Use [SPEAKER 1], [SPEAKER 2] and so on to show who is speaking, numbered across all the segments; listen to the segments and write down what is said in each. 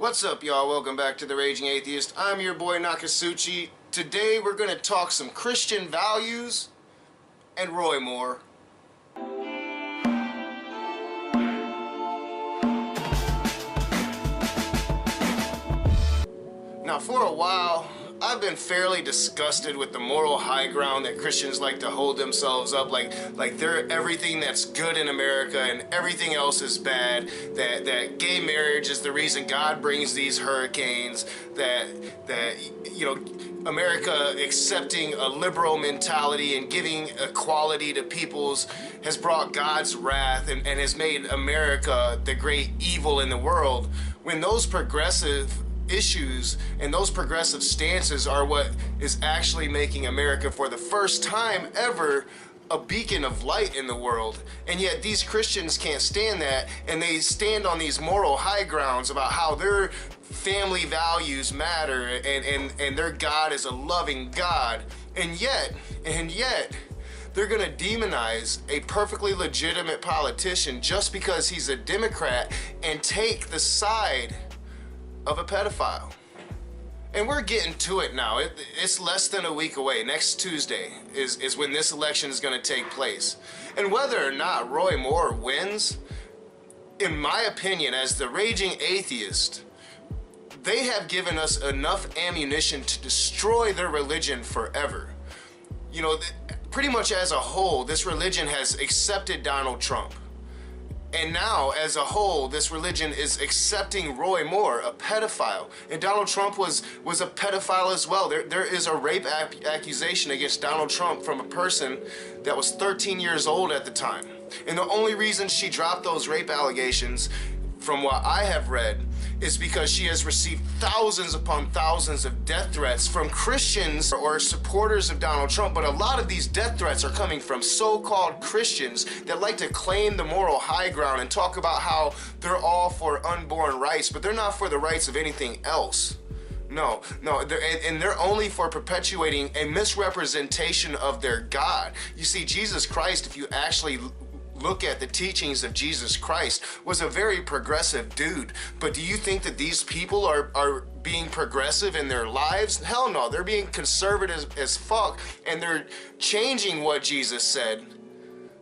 [SPEAKER 1] What's up, y'all? Welcome back to The Raging Atheist. I'm your boy Nakasuchi. Today we're going to talk some Christian values and Roy Moore. Now, for a while, I've been fairly disgusted with the moral high ground that Christians like to hold themselves up like they're everything that's good in America and everything else is bad, that gay marriage is the reason God brings these hurricanes, that you know, America accepting a liberal mentality and giving equality to peoples has brought God's wrath and has made America the great evil in the world, when those progressive issues and those progressive stances are what is actually making America, for the first time ever, a beacon of light in the world. And yet these Christians can't stand that, and they stand on these moral high grounds about how their family values matter and their God is a loving God. And yet they're gonna demonize a perfectly legitimate politician just because he's a Democrat and take the side of a pedophile. And we're getting to it now. It's less than a week away. Next Tuesday is when this election is going to take place. And whether or not Roy Moore wins, in my opinion, as the Raging Atheist, they have given us enough ammunition to destroy their religion forever. You know, pretty much as a whole, this religion has accepted Donald Trump. And now, as a whole, this religion is accepting Roy Moore, a pedophile. And Donald Trump was a pedophile as well. There is a rape accusation against Donald Trump from a person that was 13 years old at the time. And the only reason she dropped those rape allegations, from what I have read, is because she has received thousands upon thousands of death threats from Christians or supporters of Donald Trump. But a lot of these death threats are coming from so-called Christians that like to claim the moral high ground and talk about how they're all for unborn rights, but they're not for the rights of anything else. No, they're only for perpetuating a misrepresentation of their God. You see, Jesus Christ, if you actually look at the teachings of Jesus Christ, was a very progressive dude. But do you think that these people are being progressive in their lives? Hell no, they're being conservative as fuck, and they're changing what Jesus said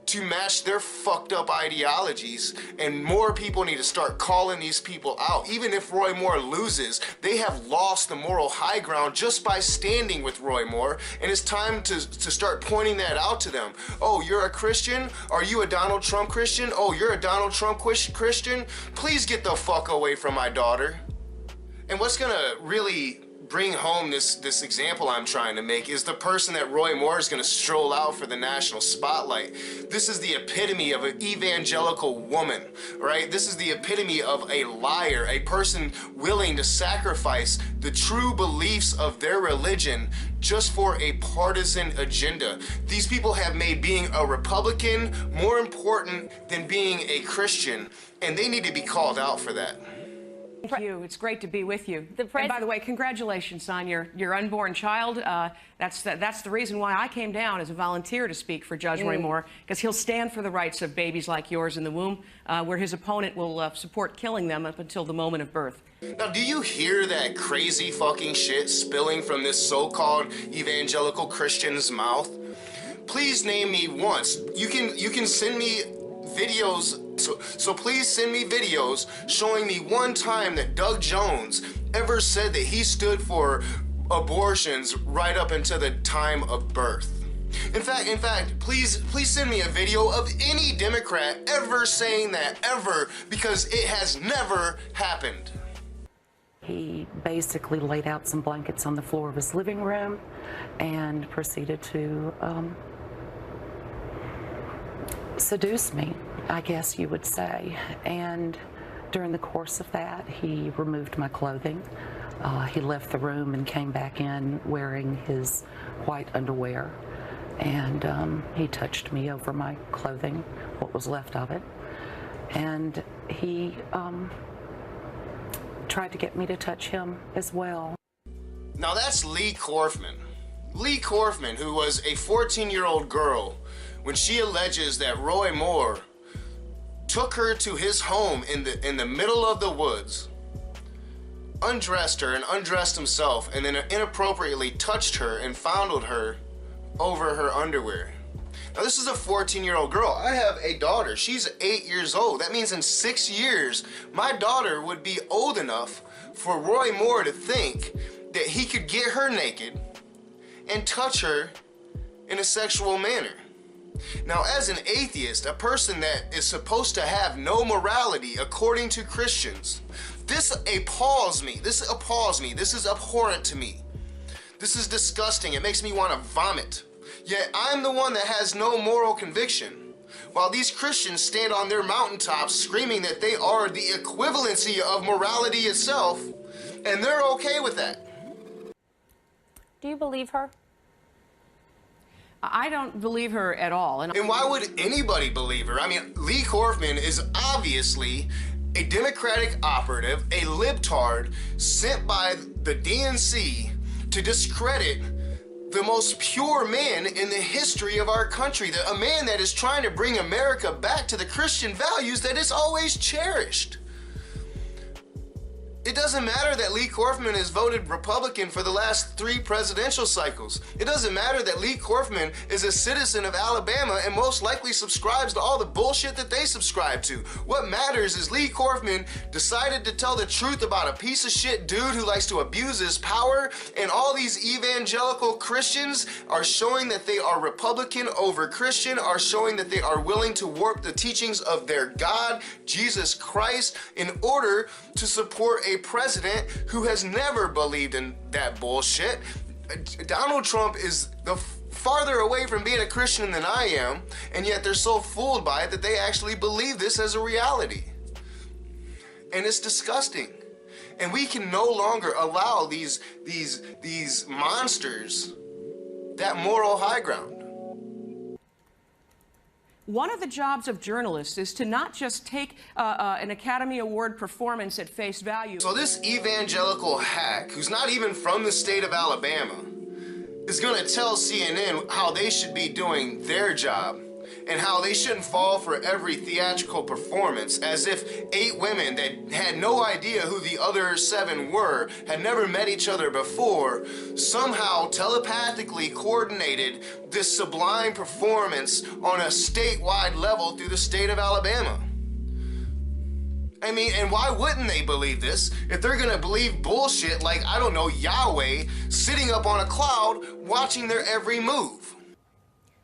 [SPEAKER 1] to match their fucked up ideologies. And more people need to start calling these people out. Even if Roy Moore loses, they have lost the moral high ground just by standing with Roy Moore, and it's time to start pointing that out to them. Oh, you're a Christian? Are you a Donald Trump Christian? Oh, you're a Donald Trump Christian? Please get the fuck away from my daughter. And what's gonna really bring home this example I'm trying to make is the person that Roy Moore is going to stroll out for the national spotlight. This is the epitome of an evangelical woman, right? This is the epitome of a liar, a person willing to sacrifice the true beliefs of their religion just for a partisan agenda. These people have made being a Republican more important than being a Christian, and they need to be called out for that.
[SPEAKER 2] Thank you. It's great to be with you. And by the way, congratulations on your unborn child. That's the reason why I came down as a volunteer to speak for Judge Roy Moore, because he'll stand for the rights of babies like yours in the womb, where his opponent will support killing them up until the moment of birth.
[SPEAKER 1] Now, do you hear that crazy fucking shit spilling from this so-called evangelical Christian's mouth? Please name me once. You can send me videos. So please send me videos showing me one time that Doug Jones ever said that he stood for abortions right up until the time of birth. In fact, please send me a video of any Democrat ever saying that, ever, because it has never happened.
[SPEAKER 3] He basically laid out some blankets on the floor of his living room and proceeded to seduce me, I guess you would say. And during the course of that, he removed my clothing. He left the room and came back in wearing his white underwear. And he touched me over my clothing, what was left of it. And he tried to get me to touch him as well.
[SPEAKER 1] Now that's Lee Corfman. Lee Corfman, who was a 14-year-old girl, when she alleges that Roy Moore took her to his home in the middle of the woods undressed her and undressed himself, and then inappropriately touched her and fondled her over her underwear. Now, this is a 14-year-old girl. I have a daughter. She's 8 years old. That means in 6 years, my daughter would be old enough for Roy Moore to think that he could get her naked and touch her in a sexual manner. Now, as an atheist, a person that is supposed to have no morality according to Christians, this appalls me. This appalls me. This is abhorrent to me. This is disgusting. It makes me want to vomit. Yet I'm the one that has no moral conviction, while these Christians stand on their mountaintops screaming that they are the equivalency of morality itself, and they're okay with that.
[SPEAKER 4] Do you believe her?
[SPEAKER 2] I don't believe her at all.
[SPEAKER 1] And why would anybody believe her? I mean, Lee Corfman is obviously a Democratic operative, a libtard sent by the DNC to discredit the most pure man in the history of our country, a man that is trying to bring America back to the Christian values that it's always cherished. It doesn't matter that Lee Corfman has voted Republican for the last 3 presidential cycles. It doesn't matter that Lee Corfman is a citizen of Alabama and most likely subscribes to all the bullshit that they subscribe to. What matters is Lee Corfman decided to tell the truth about a piece of shit dude who likes to abuse his power, and all these evangelical Christians are showing that they are Republican over Christian, are showing that they are willing to warp the teachings of their God, Jesus Christ, in order to support a president who has never believed in that bullshit. Donald Trump is farther away from being a Christian than I am, and yet they're so fooled by it that they actually believe this as a reality. And it's disgusting. And we can no longer allow these monsters that moral high ground.
[SPEAKER 2] One of the jobs of journalists is to not just take an Academy Award performance at face value.
[SPEAKER 1] So this evangelical hack, who's not even from the state of Alabama, is going to tell CNN how they should be doing their job and how they shouldn't fall for every theatrical performance, as if 8 women that had no idea who the other 7 were, had never met each other before, somehow telepathically coordinated this sublime performance on a statewide level through the state of Alabama. I mean, and why wouldn't they believe this if they're gonna believe bullshit like, I don't know, Yahweh sitting up on a cloud watching their every move?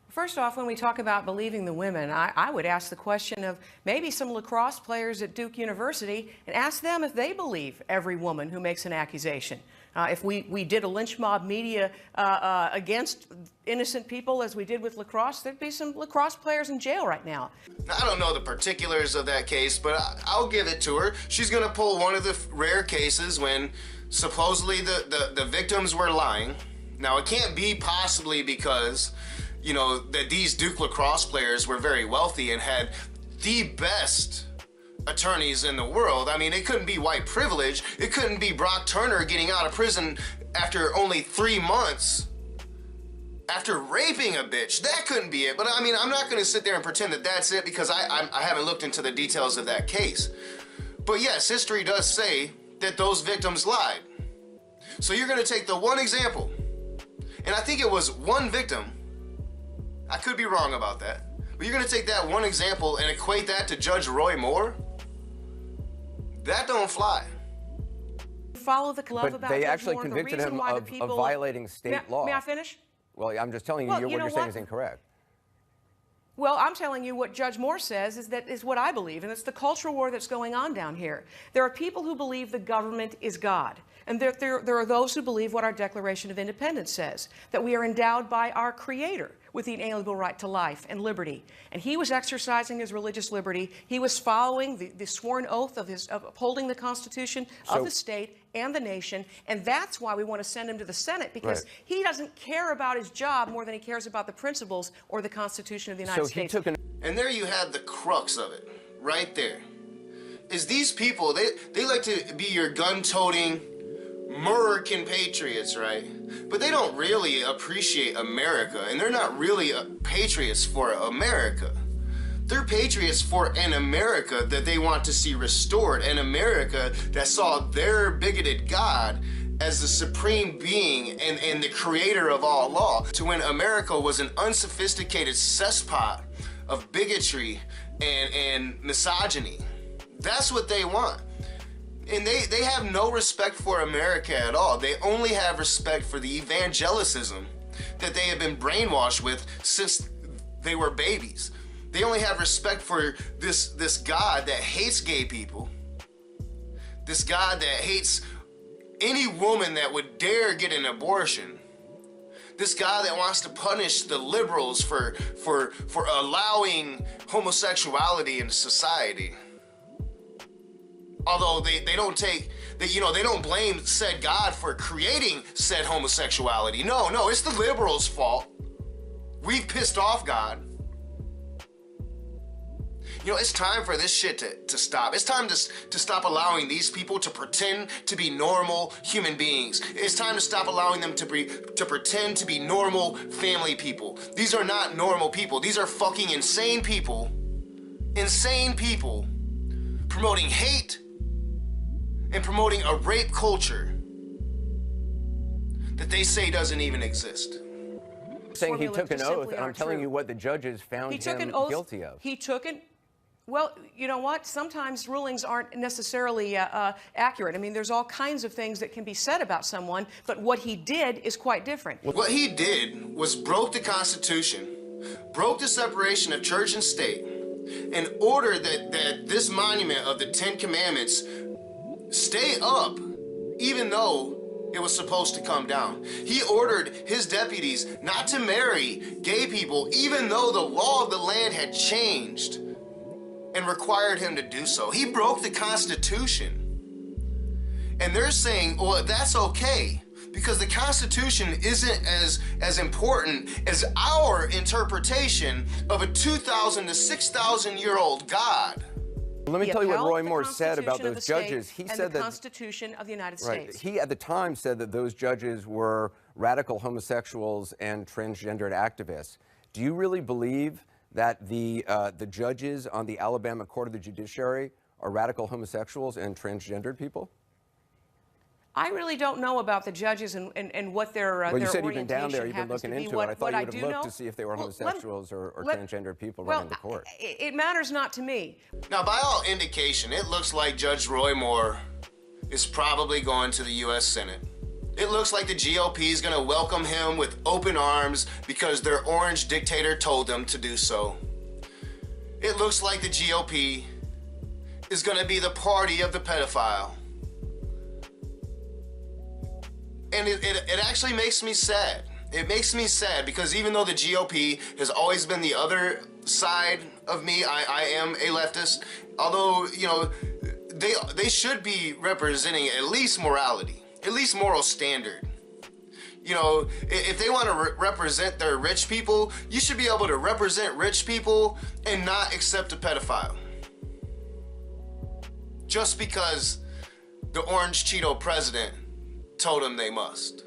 [SPEAKER 2] First off, when we talk about believing the women, I would ask the question of maybe some lacrosse players at Duke University and ask them if they believe every woman who makes an accusation. If we did a lynch mob media against innocent people as we did with lacrosse, there'd be some lacrosse players in jail right now.
[SPEAKER 1] I don't know the particulars of that case, but I'll give it to her. She's going to pull one of the rare cases when supposedly the victims were lying. Now, it can't be possibly because, you know, that these Duke lacrosse players were very wealthy and had the best attorneys in the world. I mean, it couldn't be white privilege. It couldn't be Brock Turner getting out of prison after only 3 months after raping a bitch. That couldn't be it. But I mean, I'm not going to sit there and pretend that that's it, because I haven't looked into the details of that case. But yes, history does say that those victims lied. So you're going to take the one example, and I think it was one victim. I could be wrong about that. But you're going to take that one example and equate that to Judge Roy Moore? That don't fly.
[SPEAKER 2] Follow the club
[SPEAKER 5] But
[SPEAKER 2] about
[SPEAKER 5] they
[SPEAKER 2] Judge
[SPEAKER 5] actually
[SPEAKER 2] Moore. The
[SPEAKER 5] convicted
[SPEAKER 2] reason
[SPEAKER 5] him
[SPEAKER 2] why the
[SPEAKER 5] of
[SPEAKER 2] people...
[SPEAKER 5] violating state law.
[SPEAKER 2] May I finish?
[SPEAKER 5] Well, I'm just telling you,
[SPEAKER 2] Well,
[SPEAKER 5] what
[SPEAKER 2] you know
[SPEAKER 5] you're saying
[SPEAKER 2] what?
[SPEAKER 5] is incorrect.
[SPEAKER 2] Well, I'm telling you what Judge Moore says is what I believe, and it's the cultural war that's going on down here. There are people who believe the government is God, and there are those who believe what our Declaration of Independence says, that we are endowed by our Creator with the inalienable right to life and liberty. And he was exercising his religious liberty. He was following the sworn oath of upholding the Constitution of the state and the nation, and that's why we want to send him to the Senate, because he doesn't care about his job more than he cares about the principles or the Constitution of the United States.
[SPEAKER 1] And there you have the crux of it, right there. Is these people, they like to be your gun-toting American patriots, right? But they don't really appreciate America, and they're not really patriots for America. They're patriots for an America that they want to see restored, an America that saw their bigoted God as the supreme being and the creator of all law, to when America was an unsophisticated cesspot of bigotry and misogyny. That's what they want. And they have no respect for America at all. They only have respect for the evangelicism that they have been brainwashed with since they were babies. They only have respect for this God that hates gay people, this God that hates any woman that would dare get an abortion, this God that wants to punish the liberals for allowing homosexuality in society. Although they don't blame said God for creating said homosexuality. No, it's the liberals' fault. We've pissed off God. It's time for this shit to stop. It's time to stop allowing these people to pretend to be normal human beings. It's time to stop allowing them to pretend to be normal family people. These are not normal people. These are fucking insane people. Insane people promoting hate and promoting a rape culture that they say doesn't even exist.
[SPEAKER 5] Saying he took an oath, and I'm telling you what the judges found him guilty of.
[SPEAKER 2] Well, you know what? Sometimes rulings aren't necessarily accurate. I mean, there's all kinds of things that can be said about someone, but what he did is quite different.
[SPEAKER 1] What he did was broke the Constitution, broke the separation of church and state, and ordered that this monument of the Ten Commandments stay up, even though it was supposed to come down. He ordered his deputies not to marry gay people, even though the law of the land had changed and required him to do so. He broke the Constitution. And they're saying, well, that's okay, because the Constitution isn't as important as our interpretation of a 2,000 to 6,000 year old God.
[SPEAKER 5] Let me tell you what Roy Moore said about those judges.
[SPEAKER 2] He said that the Constitution of the United States.
[SPEAKER 5] He at the time said that those judges were radical homosexuals and transgendered activists. Do you really believe that the judges on the Alabama Court of the Judiciary are radical homosexuals and transgendered people?
[SPEAKER 2] I really don't know about the judges and what their
[SPEAKER 5] well, you said you've been
[SPEAKER 2] orientation
[SPEAKER 5] down there, you've been looking into it. I thought you would have looked to see if they were homosexuals or transgendered people running the court.
[SPEAKER 2] It matters not to me.
[SPEAKER 1] Now, by all indication, it looks like Judge Roy Moore is probably going to the U.S. Senate. It looks like the GOP is going to welcome him with open arms because their orange dictator told them to do so. It looks like the GOP is going to be the party of the pedophile. And it actually makes me sad. It makes me sad because even though the GOP has always been the other side of me, I am a leftist, although, they should be representing at least morality, at least moral standard. If they want to represent their rich people, you should be able to represent rich people and not accept a pedophile. Just because the orange Cheeto president told them they must.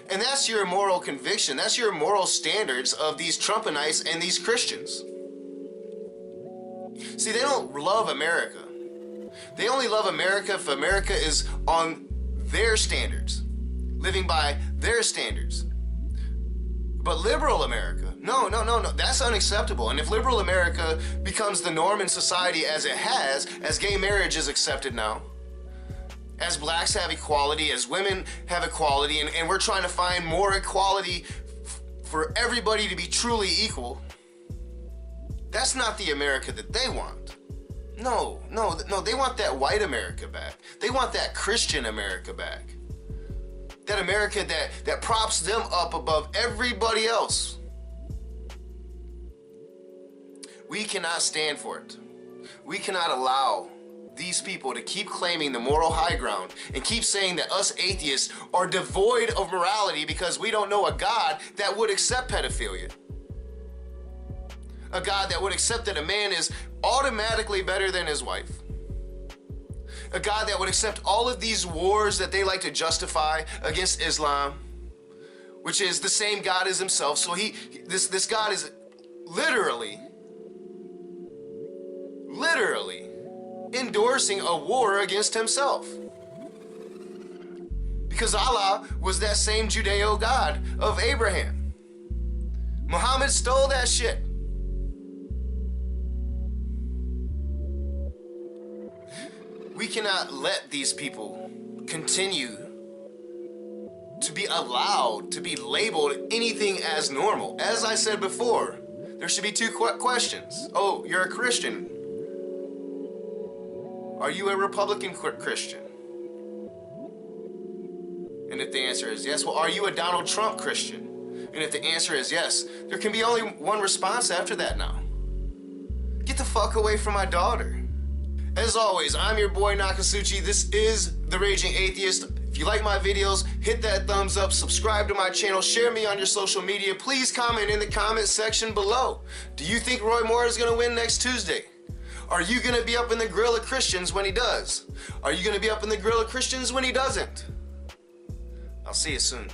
[SPEAKER 1] And that's your moral conviction. That's your moral standards of these Trumpanites and these Christians. See, they don't love America. They only love America if America is on their standards, living by their standards. But liberal America, no, that's unacceptable. And if liberal America becomes the norm in society as it has, as gay marriage is accepted now, as blacks have equality, as women have equality, and we're trying to find more equality for everybody to be truly equal, that's not the America that they want. No, they want that white America back. They want that Christian America back. That America that props them up above everybody else. We cannot stand for it. We cannot allow these people to keep claiming the moral high ground and keep saying that us atheists are devoid of morality because we don't know a God that would accept pedophilia. A God that would accept that a man is automatically better than his wife. A God that would accept all of these wars that they like to justify against Islam, which is the same God as himself. So this God is literally literally endorsing a war against himself. Because Allah was that same Judeo God of Abraham. Muhammad stole that shit. We cannot let these people continue to be allowed to be labeled anything as normal. As I said before, there should be two questions. Oh, you're a Christian. Are you a Republican Christian? And if the answer is yes, well, are you a Donald Trump Christian? And if the answer is yes, there can be only one response after that now. Get the fuck away from my daughter. As always, I'm your boy Nakasuchi. This is The Raging Atheist. If you like my videos, hit that thumbs up, subscribe to my channel, share me on your social media. Please comment in the comment section below. Do you think Roy Moore is going to win next Tuesday? Are you going to be up in the grill of Christians when he does? Are you going to be up in the grill of Christians when he doesn't? I'll see you soon.